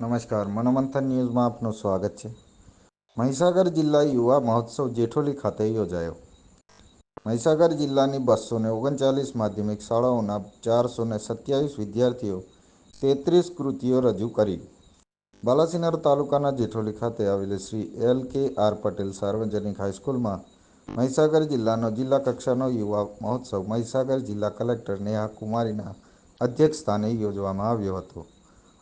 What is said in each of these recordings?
નમસ્કાર, મનોમંથન ન્યૂઝમાં આપનું સ્વાગત છે. મહીસાગર જિલ્લા યુવા મહોત્સવ જેઠોલી ખાતે યોજાયો. મહીસાગર જિલ્લાની 239 માધ્યમિક શાળાઓના 427 વિદ્યાર્થીઓ 33 કૃતિઓ રજૂ કરી. બાલાસિનોર તાલુકાના જેઠોલી ખાતે આવેલી શ્રી L.K.R. પટેલ સાર્વજનિક હાઈસ્કૂલમાં મહીસાગર જિલ્લાનો જિલ્લા કક્ષાનો યુવા મહોત્સવ મહીસાગર જિલ્લા કલેક્ટર નેહા કુમારીના અધ્યક્ષસ્થાને યોજવામાં આવ્યો હતો.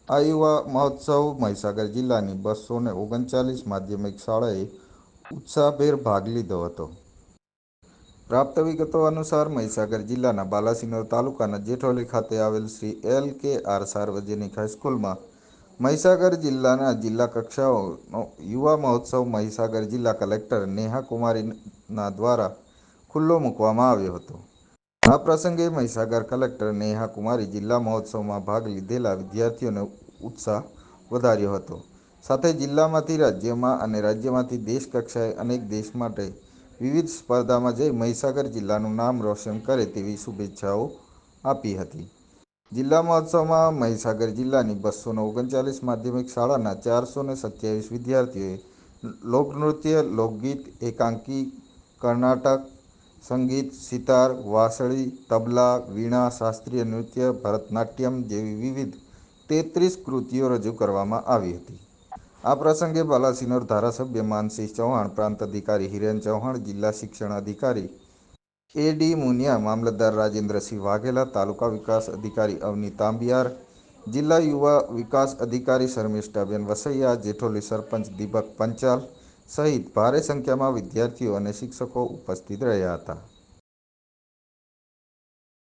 આ યુવા મહોત્સવ મહીસાગર જિલ્લાની 239 માધ્યમિક શાળાએ ઉત્સાહભેર ભાગ લીધો હતો. પ્રાપ્ત વિગતો અનુસાર મહીસાગર જિલ્લાના બાલાસિનોર તાલુકાના જેઠોલી ખાતે આવેલ શ્રી L.K.R. સાર્વજનિક હાઈસ્કૂલમાં મહીસાગર જિલ્લાના જિલ્લા કક્ષાનો યુવા મહોત્સવ મહીસાગર જિલ્લા કલેક્ટર નેહા કુમારીના દ્વારા ખુલ્લો મૂકવામાં આવ્યો હતો. આ પ્રસંગે મહીસાગર કલેક્ટર નેહા કુમારી જિલ્લા મહોત્સવમાં ભાગ લીધેલા વિદ્યાર્થીઓનો ઉત્સાહ વધાર્યો હતો. સાથે જિલ્લામાંથી રાજ્યમાં અને રાજ્યમાંથી દેશ કક્ષાએ અનેક દેશ માટે વિવિધ સ્પર્ધામાં જઈ મહીસાગર જિલ્લાનું નામ રોશન કરે તેવી શુભેચ્છાઓ આપી હતી. જિલ્લા મહોત્સવમાં મહીસાગર જિલ્લાની 239 માધ્યમિક શાળાના 427 વિદ્યાર્થીઓએ લોકનૃત્ય, લોકગીત, એકાંકી, કર્ણાટક સંગીત, સિતાર, વાંસળી, તબલા, વીણા, શાસ્ત્રીય નૃત્ય, ભરતનાટ્યમ જેવી વિવિધ 33 કૃતિઓ રજૂ કરવામાં આવી હતી. આ પ્રસંગે બાલાસિનોર ધારાસભ્ય માનસિંહ ચૌહાણ, પ્રાંત અધિકારી હિરેન ચૌહાણ, જિલ્લા શિક્ષણ અધિકારી A.D. મુનિયા, મામલતદાર રાજેન્દ્રસિંહ વાઘેલા, તાલુકા વિકાસ અધિકારી અવની તાંબિયાર, જિલ્લા યુવા વિકાસ અધિકારી શર્મિષ્ઠાબેન વસૈયા, જેઠોલી સરપંચ દીપક પંચાલ સહિત ભારે સંખ્યામાં વિદ્યાર્થીઓ અને શિક્ષકો ઉપસ્થિત રહ્યા હતા.